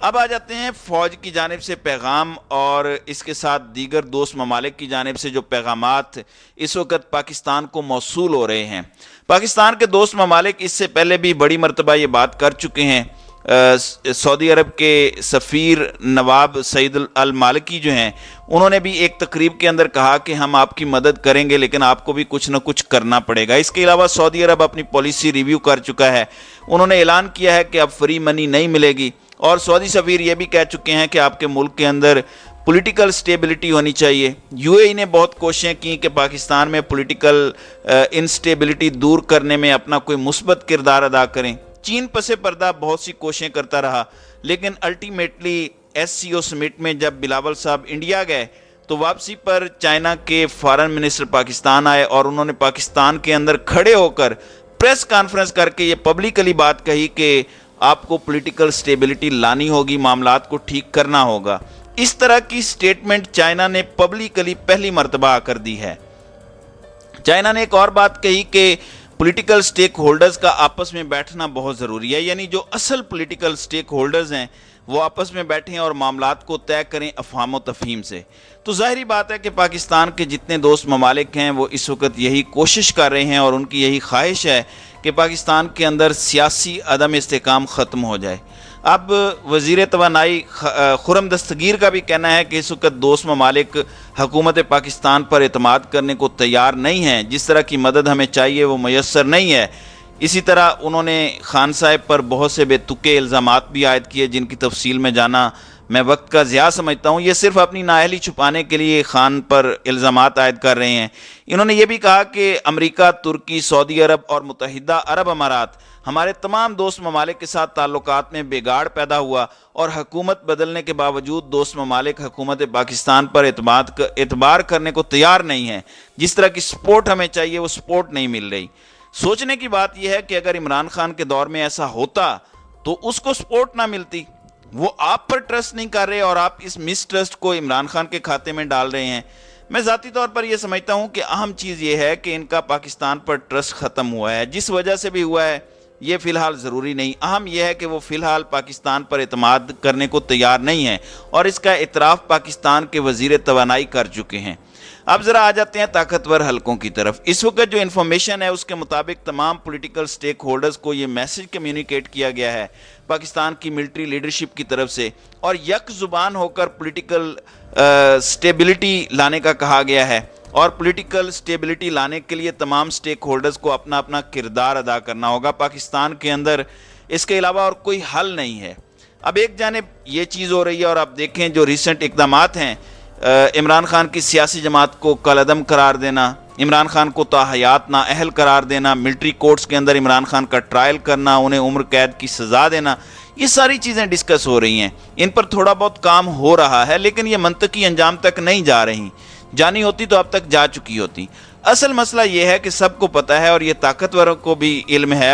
اب آ جاتے ہیں فوج کی جانب سے پیغام اور اس کے ساتھ دیگر دوست ممالک کی جانب سے جو پیغامات اس وقت پاکستان کو موصول ہو رہے ہیں۔ پاکستان کے دوست ممالک اس سے پہلے بھی بڑی مرتبہ یہ بات کر چکے ہیں۔ سعودی عرب کے سفیر نواب سعید المالکی جو ہیں، انہوں نے بھی ایک تقریب کے اندر کہا کہ ہم آپ کی مدد کریں گے لیکن آپ کو بھی کچھ نہ کچھ کرنا پڑے گا۔ اس کے علاوہ سعودی عرب اپنی پالیسی ریویو کر چکا ہے، انہوں نے اعلان کیا ہے کہ اب فری منی نہیں ملے گی، اور سعودی سفیر یہ بھی کہہ چکے ہیں کہ آپ کے ملک کے اندر پولیٹیکل سٹیبلٹی ہونی چاہیے۔ یو اے ای نے بہت کوششیں کی کہ پاکستان میں پولیٹیکل انسٹیبلٹی دور کرنے میں اپنا کوئی مثبت کردار ادا کریں۔ چین پس پردہ بہت سی کوششیں کرتا رہا، لیکن الٹیمیٹلی ایس سی او سمٹ میں جب بلاول صاحب انڈیا گئے تو واپسی پر چائنا کے فارن منسٹر پاکستان آئے اور انہوں نے پاکستان کے اندر کھڑے ہو کر پریس کانفرنس کر کے یہ پبلکلی بات کہی کہ آپ کو پولیٹیکل سٹیبلٹی لانی ہوگی، معاملات کو ٹھیک کرنا ہوگا۔ اس طرح کی سٹیٹمنٹ چائنا نے پبلکلی پہلی مرتبہ آ کر دی ہے۔ چائنا نے ایک اور بات کہی کہ پولیٹیکل سٹیک ہولڈرز کا آپس میں بیٹھنا بہت ضروری ہے، یعنی جو اصل پولیٹیکل سٹیک ہولڈرز ہیں وہ آپس میں بیٹھیں اور معاملات کو طے کریں افہام و تفہیم سے۔ تو ظاہری بات ہے کہ پاکستان کے جتنے دوست ممالک ہیں وہ اس وقت یہی کوشش کر رہے ہیں اور ان کی یہی خواہش ہے کہ پاکستان کے اندر سیاسی عدم استحکام ختم ہو جائے۔ اب وزیر توانائی خرم دستگیر کا بھی کہنا ہے کہ اس وقت دوست ممالک حکومت پاکستان پر اعتماد کرنے کو تیار نہیں ہیں، جس طرح کی مدد ہمیں چاہیے وہ میسر نہیں ہے۔ اسی طرح انہوں نے خان صاحب پر بہت سے بے تکے الزامات بھی عائد کیے، جن کی تفصیل میں جانا میں وقت کا ضیاع سمجھتا ہوں۔ یہ صرف اپنی نااہلی چھپانے کے لیے خان پر الزامات عائد کر رہے ہیں۔ انہوں نے یہ بھی کہا کہ امریکہ، ترکی، سعودی عرب اور متحدہ عرب امارات ہمارے تمام دوست ممالک کے ساتھ تعلقات میں بگاڑ پیدا ہوا اور حکومت بدلنے کے باوجود دوست ممالک حکومت پاکستان پر اعتبار کرنے کو تیار نہیں ہیں۔ جس طرح کی سپورٹ ہمیں چاہیے وہ سپورٹ نہیں مل رہی۔ سوچنے کی بات یہ ہے کہ اگر عمران خان کے دور میں ایسا ہوتا تو اس کو سپورٹ نہ ملتی۔ وہ آپ پر ٹرسٹ نہیں کر رہے اور آپ اس مس ٹرسٹ کو عمران خان کے کھاتے میں ڈال رہے ہیں۔ میں ذاتی طور پر یہ سمجھتا ہوں کہ اہم چیز یہ ہے کہ ان کا پاکستان پر ٹرسٹ ختم ہوا ہے، جس وجہ سے بھی ہوا ہے یہ فی الحال ضروری نہیں۔ اہم یہ ہے کہ وہ فی الحال پاکستان پر اعتماد کرنے کو تیار نہیں ہیں اور اس کا اعتراف پاکستان کے وزیر توانائی کر چکے ہیں۔ اب ذرا آ جاتے ہیں طاقتور حلقوں کی طرف۔ اس وقت جو انفارمیشن ہے اس کے مطابق تمام پولیٹیکل سٹیک ہولڈرز کو یہ میسج کمیونیکیٹ کیا گیا ہے پاکستان کی ملٹری لیڈرشپ کی طرف سے، اور یک زبان ہو کر پولیٹیکل سٹیبلٹی لانے کا کہا گیا ہے، اور پولیٹیکل سٹیبلٹی لانے کے لیے تمام سٹیک ہولڈرز کو اپنا اپنا کردار ادا کرنا ہوگا پاکستان کے اندر۔ اس کے علاوہ اور کوئی حل نہیں ہے۔ اب ایک جانب یہ چیز ہو رہی ہے اور آپ دیکھیں جو ریسنٹ اقدامات ہیں، عمران خان کی سیاسی جماعت کو کالعدم قرار دینا، عمران خان کو تاحیات نااہل قرار دینا، ملٹری کورٹس کے اندر عمران خان کا ٹرائل کرنا، انہیں عمر قید کی سزا دینا، یہ ساری چیزیں ڈسکس ہو رہی ہیں۔ ان پر تھوڑا بہت کام ہو رہا ہے لیکن یہ منطقی انجام تک نہیں جا رہی۔ جانی ہوتی تو اب تک جا چکی ہوتی۔ اصل مسئلہ یہ ہے کہ سب کو پتہ ہے اور یہ طاقتوروں کو بھی علم ہے،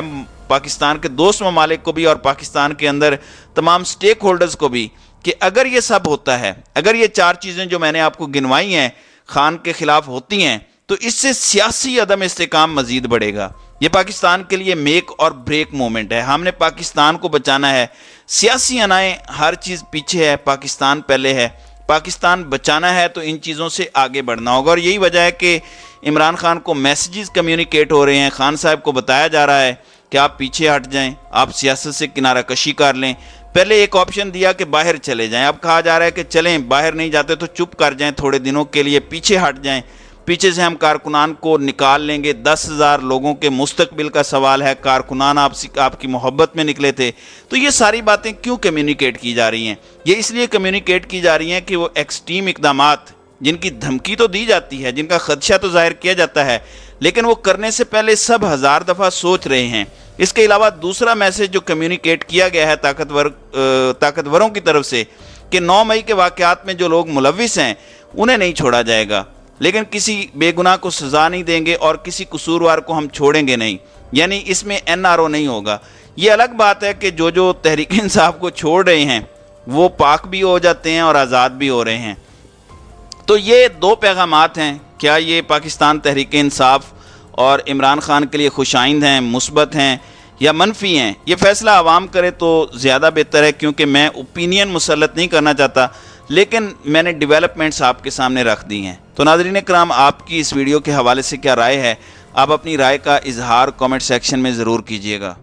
پاکستان کے دوست ممالک کو بھی اور پاکستان کے اندر تمام سٹیک ہولڈرز کو بھی، کہ اگر یہ سب ہوتا ہے، اگر یہ چار چیزیں جو میں نے آپ کو گنوائی ہیں خان کے خلاف ہوتی ہیں، تو اس سے سیاسی عدم استحکام مزید بڑھے گا۔ یہ پاکستان کے لیے میک اور بریک مومنٹ ہے۔ ہم نے پاکستان کو بچانا ہے۔ سیاسی انائیں ہر چیز پیچھے ہے، پاکستان پہلے ہے۔ پاکستان بچانا ہے تو ان چیزوں سے آگے بڑھنا ہوگا، اور یہی وجہ ہے کہ عمران خان کو میسیجز کمیونیکیٹ ہو رہے ہیں۔ خان صاحب کو بتایا جا رہا ہے کہ آپ پیچھے ہٹ جائیں، آپ سیاست سے کنارہ کشی کر لیں۔ پہلے ایک آپشن دیا کہ باہر چلے جائیں، اب کہا جا رہا ہے کہ چلیں، باہر نہیں جاتے تو چپ کر جائیں تھوڑے دنوں کے لیے، پیچھے ہٹ جائیں، پیچھے سے ہم کارکنان کو نکال لیں گے۔ 10,000 لوگوں کے مستقبل کا سوال ہے، کارکنان آپ کی محبت میں نکلے تھے۔ تو یہ ساری باتیں کیوں کمیونیکیٹ کی جا رہی ہیں؟ یہ اس لیے کمیونیکیٹ کی جا رہی ہیں کہ وہ ایکسٹریم اقدامات جن کی دھمکی تو دی جاتی ہے، جن کا خدشہ تو ظاہر کیا جاتا ہے، لیکن وہ کرنے سے پہلے سب 1000 دفعہ سوچ رہے ہیں۔ اس کے علاوہ دوسرا میسج جو کمیونیکیٹ کیا گیا ہے طاقتوروں کی طرف سے، کہ 9 مئی کے واقعات میں جو لوگ ملوث ہیں انہیں نہیں چھوڑا جائے گا، لیکن کسی بے گناہ کو سزا نہیں دیں گے اور کسی قصوروار کو ہم چھوڑیں گے نہیں، یعنی اس میں NRO نہیں ہوگا۔ یہ الگ بات ہے کہ جو تحریک انصاف کو چھوڑ رہے ہیں وہ پاک بھی ہو جاتے ہیں اور آزاد بھی ہو رہے ہیں۔ تو یہ 2 پیغامات ہیں۔ کیا یہ پاکستان تحریک انصاف اور عمران خان کے لیے خوش آئند ہیں، مثبت ہیں، یا منفی ہیں، یہ فیصلہ عوام کرے تو زیادہ بہتر ہے، کیونکہ میں اوپینین مسلط نہیں کرنا چاہتا، لیکن میں نے ڈیولپمنٹس آپ کے سامنے رکھ دی ہیں۔ تو ناظرین کرام، آپ کی اس ویڈیو کے حوالے سے کیا رائے ہے؟ آپ اپنی رائے کا اظہار کامنٹ سیکشن میں ضرور کیجیے گا۔